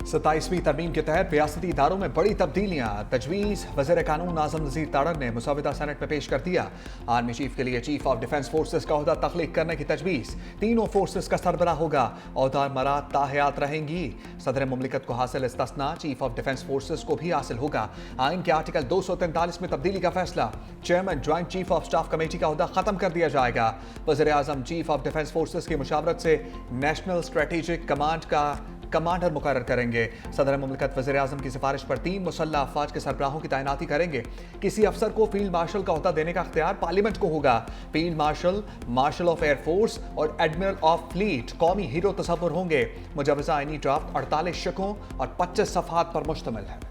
27वीं तरमीम के तहत रियासती इदारों में बड़ी तब्दीलियां। तजवीज़ वज़ीर कानून आज़म नज़ीर तारड़ ने मुसवदा सेनेट में पेश कर दिया। आर्मी चीफ के लिए चीफ ऑफ डिफेंस फोर्सेस का ओहदा तख्लीक करने की तजवीज़। तीनों फोर्सेस का सरबराह होगा। ओहदा मराद ताहयात रहेंगी। सदर मुमलिकत को हासिल इस्तिस्ना चीफ ऑफ डिफेंस फोर्सेस को भी हासिल होगा। आइन के आर्टिकल 243 में तब्दीली का फैसला। Chairman joint chief of staff committee का ओहदा खत्म कर दिया जाएगा। वज़ीर आज़म चीफ ऑफ डिफेंस फोर्सेस की मुशावरत से नेशनल स्ट्रेटेजिक कमांड का कमांडर मुकर्रर करेंगे। सदर मुमलिकत वज़ीर आज़म की सिफारिश पर 3 मुसल्लह अफवाज के सरबराहों की तैनाती करेंगे। किसी अफसर को फील्ड मार्शल का ओहदा देने का अख्तियार पार्लियामेंट को होगा। Field marshal, marshal of air force और एडमिरल ऑफ फ्लीट कौमी हीरो तस्वुर होंगे। मुजवजा आईनी ड्राफ्ट 48 शिकों और 25 सफ़हात पर मुश्तमिल है।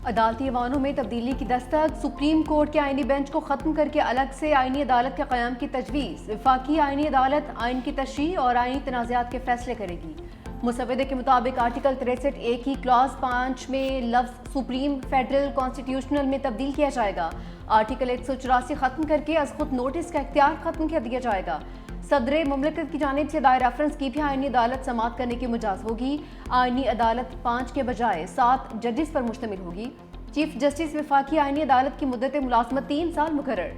अदालती ऐवानों में तब्दीली की दस्तक। सुप्रीम कोर्ट के आईनी बेंच को ख़त्म करके अलग से आईनी अदालत के क़याम की तजवीज़। वफाकी आईनी अदालत आइन की तशरीह और आईनी तनाज़ात के फैसले करेगी। मुसवदे के मुताबिक आर्टिकल 63(a) की क्लॉज 5 में लफ्ज़ सुप्रीम फेडरल कॉन्स्टिट्यूशनल में तब्दील किया जाएगा। आर्टिकल 184 ख़त्म करके अज़ खुद नोटिस का इख्तियार ख़त्म कर दिया जाएगा। सदर मुमलिकत की जानिब से दायर रेफरेंस की भी आईनी अदालत समाअत करने की मुजाज़ होगी। आईनी अदालत 5 के बजाय 7 जजेस पर मुश्तमिल होगी। चीफ जस्टिस वफाकी आईनी अदालत की मुद्दत मुलाजमत 3 साल मुकर्रर।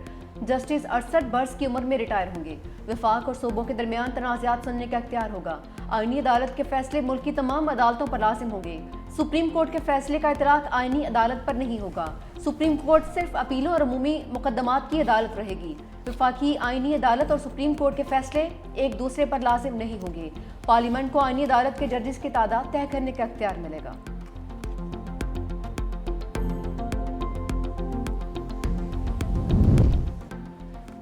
जस्टिस 68 बरस की उम्र में रिटायर होंगे। वफाक और सूबों के दरमियान तनाज़ात सुनने का इख्तियार होगा। आईनी अदालत के फैसले मुल्क की तमाम अदालतों पर लाजिम होंगे। सुप्रीम कोर्ट के फैसले का इतलाक आईनी अदालत पर नहीं होगा। सुप्रीम कोर्ट सिर्फ अपीलों और अमूमी मुकदमात की अदालत रहेगी। वफाकी आईनी अदालत और सुप्रीम कोर्ट के फैसले एक दूसरे पर लाजिम नहीं होंगे। पार्लियामेंट को आईनी अदालत के जजेस की तादाद तय करने का इख्तियार मिलेगा।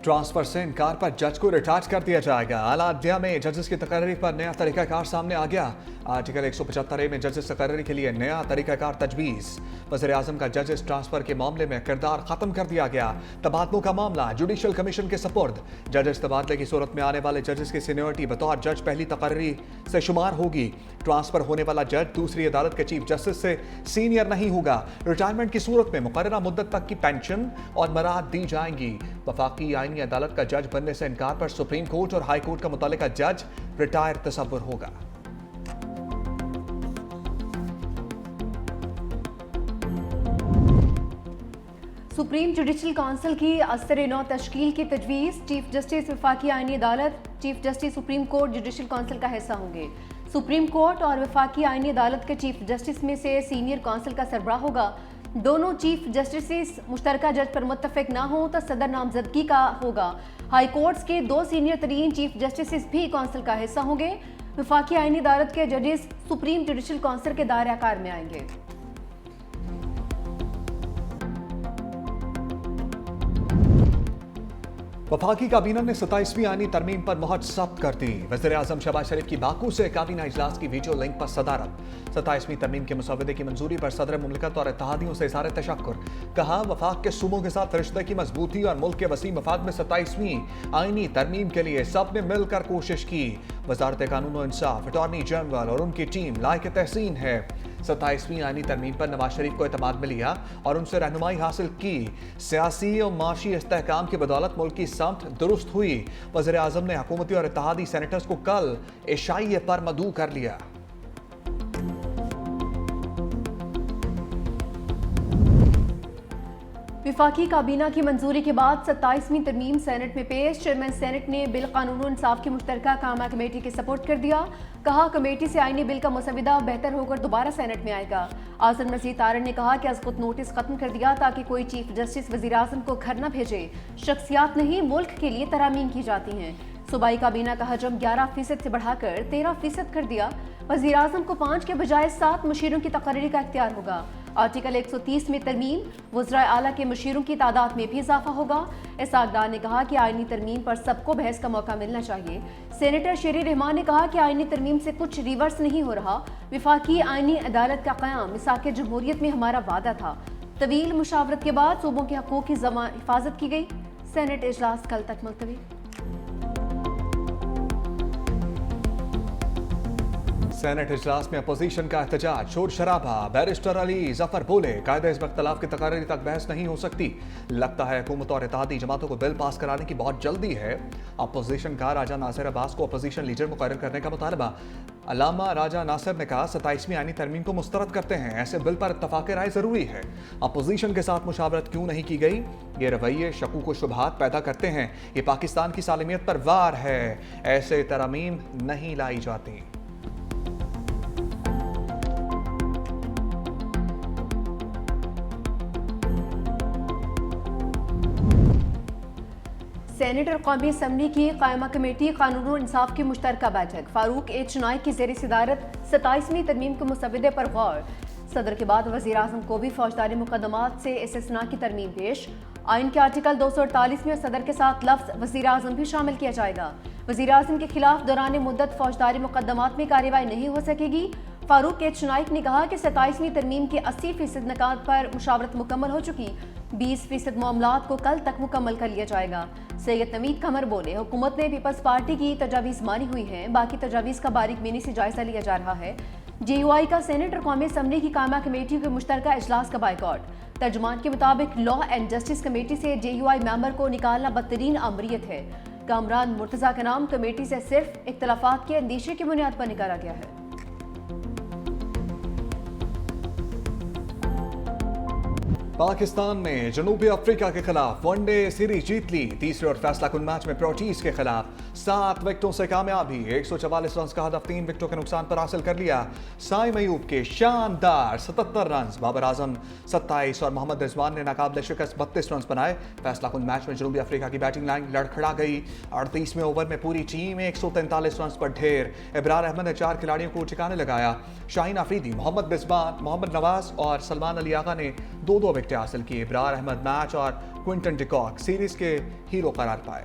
ट्रांसफर से इनकार पर जज को रिटार्ज कर दिया जाएगा। आला अदलिया में जजेस की तकर्री पर नया तरीकाकार सामने आ गया। आर्टिकल 175(a) में जजेस तकर्री के लिए नया तरीकाकार तजवीज़। वज़ीर आज़म का जजेस ट्रांसफर के मामले में किरदार खत्म कर दिया गया। तबादलों का मामला जुडिशल कमीशन के सपुर्द। जजेस तबादले की सूरत में आने वाले जजेस की सीनियरिटी बतौर जज पहली तकर्री से शुमार होगी। ट्रांसफर होने वाला जज दूसरी अदालत के चीफ जस्टिस से सीनियर नहीं होगा। रिटायरमेंट की सूरत में मुकर्ररा मुद्दत तक की पेंशन और मराद दी जाएंगी। वफाकी आईनी अदालत का जज बनने से इनकार पर सुप्रीम कोर्ट और हाई कोर्ट का मुतल्लिका जज रिटायर तसव्वुर होगा। सुप्रीम जुडिशल काउंसिल की असर नौ तश्कील की तजवीज़। चीफ जस्टिस वफाकी आईनी अदालत, chief justice supreme court judicial council का हिस्सा होंगे। सुप्रीम कोर्ट और वफाकी आईनी अदालत के चीफ जस्टिस में से सीनियर काउंसिल का सरबराह होगा। दोनों चीफ जस्टिस मुश्तरका जज पर मुत्तफिक ना हो तो सदर नामजदगी का होगा। हाई कोर्ट्स के 2 सीनियर तरीन चीफ जस्टिस भी काउंसिल का हिस्सा होंगे। वफाकी आईनी अदालत के जजेस सुप्रीम जुडिशल काउंसिल के दायरे आकार में आएंगे। वफाकी काबीना ने 27वीं आईनी तरमीम पर मोहर सख्त कर दी। वज़ीर आज़म शहबाज शरीफ की बाकू से काबीना इजलास की वीडियो लिंक पर सदारत। 27वीं तरमीम के मुसवदे की मंजूरी पर सदर मुमलिकत और इत्तेहादियों से इज़हार तशक्कुर। कहा वफाक के सूबों के साथ रिश्ते की मजबूती और मुल्क के वसीम मफाद में 27वीं आईनी तरमीम के लिए सब ने मिलकर कोशिश की। वजारत कानून और इंसाफ, अटॉर्नी जनरल और उनकी टीम लायक तहसीन है। 27वीं आईनी तरमीम पर नवाज शरीफ को एतमाद में लिया और उनसे रहनुमाई हासिल की। सियासी और माशी इस्तेहकाम की बदौलत मुल्क की समत दुरुस्त हुई। वज़ीर आज़म ने हुकूमती और इत्तेहादी सेनेटर्स को कल इशाइये पर मदऊ कर लिया। विफाकी काबीना की मंजूरी के बाद 27वीं तरमीम सेनेट में पेश। चेयरमैन सेनेट ने बिल कानून इंसाफ की मुश्तरका कामा कमेटी के सपोर्ट कर दिया। कहा कमेटी से आईनी बिल का मुसविदा बेहतर होकर दोबारा सेनेट में आएगा। आज़म नज़ीर तारड़ ने कहा कि अज़ खुद नोटिस खत्म कर दिया ताकि कोई चीफ जस्टिस वज़ीर आज़म को घर न भेजे। शख्सियात नहीं मुल्क के लिए तरामीम की जाती हैं। सूबाई काबीना का हजम 11% से बढ़ाकर 13% कर दिया। वज़ीर आज़म को 5 के बजाय 7 मुशीरों की तकर्री का इख्तियार होगा। आर्टिकल 130 में तरमीम, वज़राए आला के मुशीरों की तादाद में भी इजाफा होगा। इसाक़दार ने कहा कि आईनी तरमीम पर सबको बहस का मौका मिलना चाहिए। सेनेटर शेरी रहमान ने कहा कि आईनी तरमीम से कुछ रिवर्स नहीं हो रहा। विफाकी आईनी अदालत का क़याम मिसाक़ जमहूरियत में हमारा वादा था। तवील मुशावरत के बाद सूबों के हकूक़ की हिफाजत की गई। सेनेट इजलास कल तक मुलतवी। सेनेट इजलास में अपोजिशन का एहतजाज, शोर शराबा। बैरिस्टर अली जफर बोले, कायदे इस इख्तलाफ की तकरीर तक बहस नहीं हो सकती। लगता है हुकूमत और इत्तेहादी जमातों को बिल पास कराने की बहुत जल्दी है। अपोजिशन का राजा नासिर अब्बास को अपोजिशन लीडर मुकर्रर करने का मुतालबा। अल्लामा राजा नासिर ने कहा, 27वीं आईनी तरमीम को मुस्तरद करते हैं, ऐसे बिल पर इत्तफाक राय जरूरी है। अपोजिशन के साथ मुशावरत क्यों नहीं की गई? ये रवैये शकूक व शुबहात पैदा करते हैं। ये पाकिस्तान की सालमियत पर वार है। ऐसे तरमीम नहीं लाई जाती। सेनेट और कौमी असम्बली की कायमा कमेटी कानून और इंसाफ की मुश्तरका बैठक। फारूक एच नाइक की ज़ेर सदारत 27वीं तरमीम के मुसवदे पर गौर। सदर के बाद वज़ीर आज़म को भी फौजदारी मुकदमात से इस्तिस्ना की तरमीम पेश। आइन के आर्टिकल 248 में सदर के साथ लफ्ज़ वज़ीर आज़म भी शामिल किया जाएगा। वज़ीर आज़म के खिलाफ दौरान मुद्दत फौजदारी मुकदमात में कार्रवाई नहीं हो सकेगी। फारूक एच नाइक ने कहा कि 27वीं तरमीम के 80% निकात पर मुशावरत मुकम्मल हो चुकी, 20% मामलात को कल तक मुकम्मल कर लिया जाएगा। सैयद नवीद कमर बोले, हुकूमत ने पीपल्स पार्टी की तजावीज़ मानी हुई हैं, बाकी तजावीज़ का बारीक बीनी से जायजा लिया जा रहा है। JUI का सेनेट और कौमी असम्बली की कायमा कमेटी के मुश्तरका इजलास का बाइकॉट। तर्जुमान के मुताबिक लॉ एंड जस्टिस कमेटी से JUI मेंबर को निकालना बदतरीन अमरियत है। कामरान मुर्तज़ा का नाम कमेटी से सिर्फ इख्तलाफात के अंदेशे की बुनियाद पर निकाला गया है। पाकिस्तान ने जनूबी अफ्रीका के खिलाफ वनडे सीरीज जीत ली। तीसरे और फैसला कुन मैच में प्रोटीज के खिलाफ 7 विकेटों से कामयाबी। 144 रन का हदफ 3 विकेटों के नुकसान पर हासिल कर लिया। साइम अयूब के शानदार 77 रन, बाबर आजम 27 और मोहम्मद रिजवान ने नाकाबिले शिकस्त 32 रन बनाए। फैसला कुन मैच में जनूबी अफ्रीका की बैटिंग लाइन लड़खड़ा गई। 38वें ओवर में पूरी टीम 143 रन पर ढेर। इब्रार अहमद ने 4 खिलाड़ियों को ठिकाने लगाया। शाहीन अफरीदी, मोहम्मद रिजवान, मोहम्मद नवाज और सलमान अली आगा ने 2-2 विकेट हासिल किए। इब्रार अहमद मैच और क्विंटन डिकॉक सीरीज के हीरो करार पाए।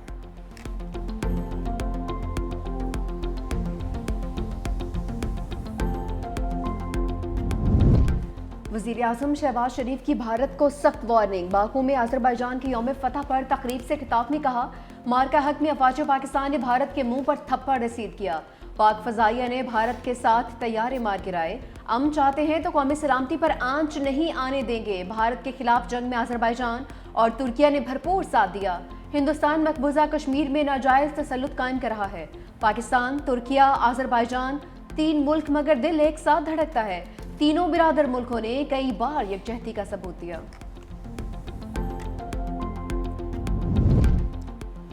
वज़ीर आज़म शहबाज शरीफ की भारत को सख्त वार्निंग। बाकू में अज़रबैजान की यौम फतह पर तकरीब से खिताब में कहा, मार्का हक में अफवाज पाकिस्तान ने भारत के मुंह पर थप्पड़ रसीद किया। पाक फजाइया ने भारत के साथ तैयारे मार गिराए। हम चाहते हैं तो कौमी सलामती पर आंच नहीं आने देंगे। भारत के खिलाफ जंग में अज़रबैजान और तुर्किया ने भरपूर साथ दिया। हिंदुस्तान मकबूजा कश्मीर में नाजायज तसल्लुत कायम कर रहा है। पाकिस्तान, तुर्किया, अज़रबैजान 3 मुल्क मगर दिल एक साथ धड़कता है। तीनों बिरादर मुल्कों ने कई बार यकजहती का सबूत दिया।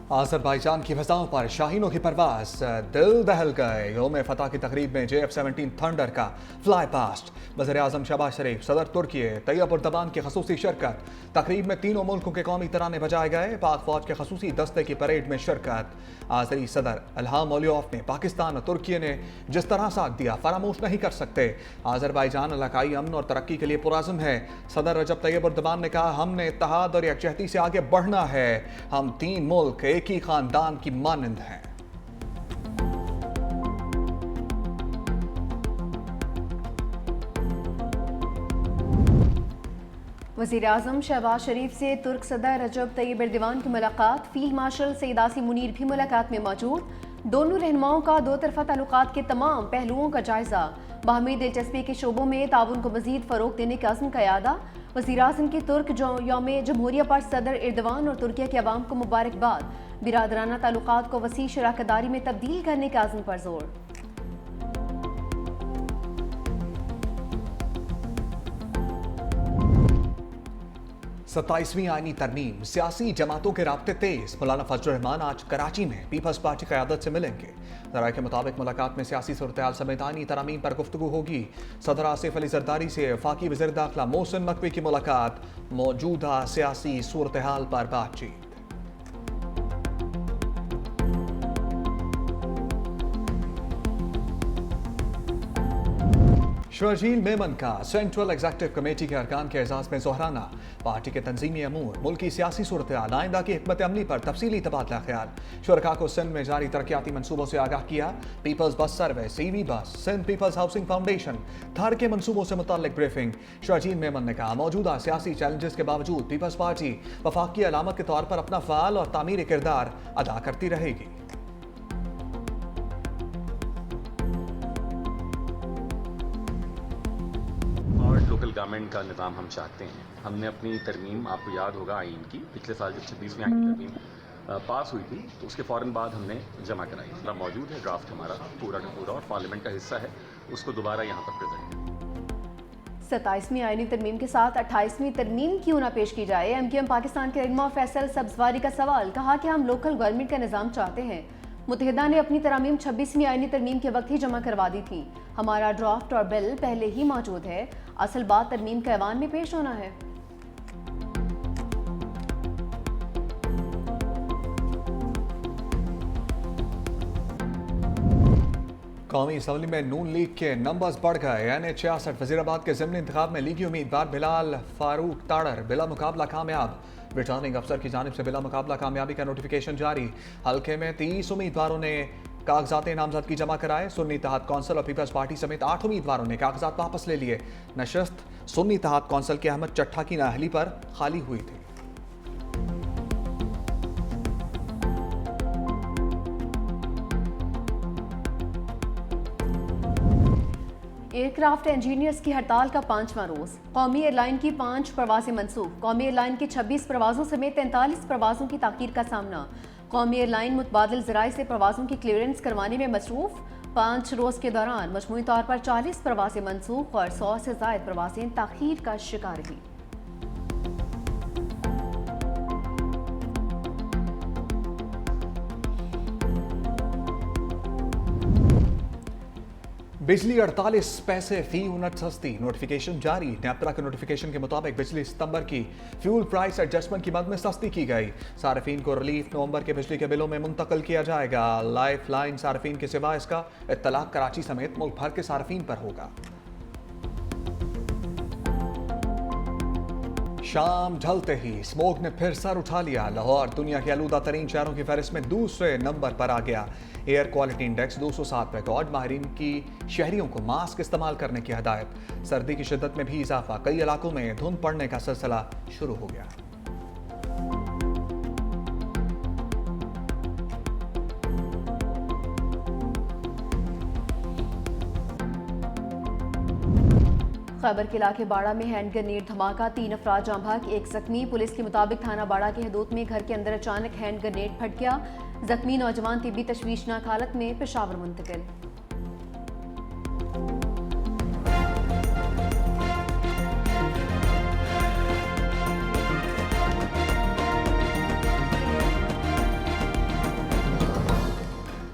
अज़रबैजान की फ़ज़ाओं पर शाहीनों की परवाज़, दिल दहल गए। यौम फतह की तकरीब में JF-17 थंडर का फ्लाई पास्ट। वज़ीर आज़म शहबाज शरीफ, सदर तुर्की तैयब उर्दबान की खसूसी शिरकत। तकरीब में तीनों मुल्कों के कौमी तराने बजाए गए। पाक फौज के खसूसी दस्ते की परेड में शिरकत। आज़री सदर इल्हाम अलियोफ ने पाकिस्तान और तुर्की ने जिस तरह साथ दिया फरामोश नहीं कर सकते। अज़रबैजान इलाकाई अमन और तरक्की के लिए पुराज़म है। सदर रजब तैयब उर्दबान ने कहा, हमने इत्तेहाद और यकजहती से आगे बढ़ना है। हम 3 मुल्क एक ही खानदान की मानंद हैं। वज़ीर आज़म शहबाज शरीफ से तुर्क सदर रजब तैयब एर्दोगान की मुलाकात। फील्ड मार्शल सईद आसिम मुनीर भी मुलाकात में मौजूद। दोनों रहनुमाओं का दो तरफा ताल्लुकात के तमाम पहलुओं का जायजा। बाहमी दिलचस्पी के शोबों में ताउन को मजीद फ़रोग देने का अज़्म का यादा। वज़ीर आज़म की तुर्क यौम जमहूरिया पर सदर एर्दोगान और तुर्किया के अवाम को मुबारकबाद। बिरादराना ताल्लुकात को वसी शराकतदारी में तब्दील करने का अज़्म पर जोर। 27वीं आईनी तरमीम, सियासी जमातों के राब्ते तेज। मौलाना फजल रहमान आज कराची में पीपल्स पार्टी क़यादत से मिलेंगे। ज़राए के मुताबिक मुलाकात में सियासी सूरत-ए-हाल समेत आईनी तरमीम पर गुफ्तगू होगी। सदर आसिफ अली जरदारी से वफाकी वज़ीर दाखिला मोहसिन नकवी की मुलाकात। मौजूदा सियासी सूरत-ए-हाल पर बातचीत। शर्जील मेमन का सेंट्रल एग्जीक्यूटिव कमेटी के अरकान के एजाज में जोहराना। पार्टी के तंजीमी अमूर, मुल्की सियासी सूरत-ए-हाल, आइंदा की हिकमत अमली पर तफसीली तबादला ख्याल। शुरका को सिंध में जारी तरक्याती मनसूबों से आगाह किया। पीपल्स बस सर्विस, EV बस, सिंध पीपल्स हाउसिंग फाउंडेशन, थर के मनसूबों से मुताल्लिक ब्रीफिंग। शर्जील मेमन ने कहा, मौजूदा सियासी चैलेंजेस के बावजूद पीपल्स पार्टी वफाक की अलामत के तौर पर अपना फ़ाल और तामीर किरदार अदा करती रहेगी। लोकल गवर्नमेंट का निज़ाम हम चाहते हैं। हमने अपनी तरमीम, आपको याद होगा आइन की, पिछले साल जब 26वीं आइन की तरमीम पास हुई थी तो उसके फ़ौरन बाद हमने जमा कराई। पूरा मौजूद है ड्राफ्ट हमारा पूरा का पूरा, और पार्लियामेंट का हिस्सा है, उसको दोबारा यहाँ पर प्रेजेंट है। 27वीं आईनी तरमीम के साथ 28वीं तरमीम क्यों ना पेश की जाए? MQM पाकिस्तान के रहनुमा फैसल सब्जवारी का सवाल। कहा कि हम लोकल गवर्नमेंट का निज़ाम चाहते हैं। मुत्तहिदा ने अपनी तरामीम 26वीं आईनी तरमीम के वक्त ही जमा करवा दी थी। हमारा ड्राफ्ट और बिल पहले ही मौजूद है। असल बात तरमीम के ऐवान में पेश होना है। कौमी असम्बली में नून लीग के नंबर्स बढ़ गए। NH-66 वजीराबाद के ज़िमनी इंतखाब में लीगी उम्मीदवार बिलाल फारूक ताड़र बिला मुकाबला कामयाब। रिटर्निंग अफसर की जानिब से बिला मुकाबला कामयाबी का नोटिफिकेशन जारी। हल्के में 30 उम्मीदवारों ने कागजात नामजदगी जमा कराए। सुन्नी इत्तेहाद कौंसिल और पीपल्स पार्टी समेत 8 उम्मीदवारों ने कागजात वापस ले लिए। नशस्त सुन्नी इत्तेहाद कौंसिल के अहमद चट्ठा की नाअहली पर खाली हुई थी। एयरक्राफ्ट इंजीनियर्स की हड़ताल का 5वां रोज। कौमी एयरलाइन की 5 परवाजें मनसूख। कौमी एयरलाइन की 26 परवाजों समेत 43 परवाजों की ताकीर का सामना। कौमी एयरलाइन मुतबादिल ज़राए से परवाजों की क्लियरेंस करवाने में मसरूफ। 5 रोज के दौरान मजमूई तौर पर 40 परवाजें मनसूख और 100 से ज़ायद परवाजें ताखीर का शिकार रही। बिजली 48 पैसे फी यूनिट सस्ती। नोटिफिकेशन जारी। नेपरा के नोटिफिकेशन के मुताबिक बिजली सितंबर की फ्यूल प्राइस एडजस्टमेंट की मद में सस्ती की गई। सार्फिन को रिलीफ नवंबर के बिजली के बिलों में मुंतकिल किया जाएगा। लाइफ लाइन सार्फिन के सिवा इसका इत्तलाक कराची समेत मुल्क भर के सार्फिन पर होगा। शाम ढलते ही स्मोक ने फिर सर उठा लिया। लाहौर दुनिया के आलूदा तरीन शहरों की फहरिस्त में दूसरे नंबर पर आ गया। Air quality index 207 record. माहिरीन की शहरियों को मास्क इस्तेमाल करने की हदायत। सर्दी की शिद्दत में भी इजाफा। कई इलाकों में धुंध पड़ने का सिलसिला शुरू हो गया। खैबर के इलाके बाड़ा में हैंड ग्रेनेड धमाका। 3 अफराद जाँ भाग, 1 जख्मी। पुलिस के मुताबिक थाना बाड़ा के हदूद में घर के अंदर अचानक हैंड ग्रेनेड फट गया। जख्मी नौजवान तिब्बी तशवीशनाक हालत में पेशावर मुंतकिल।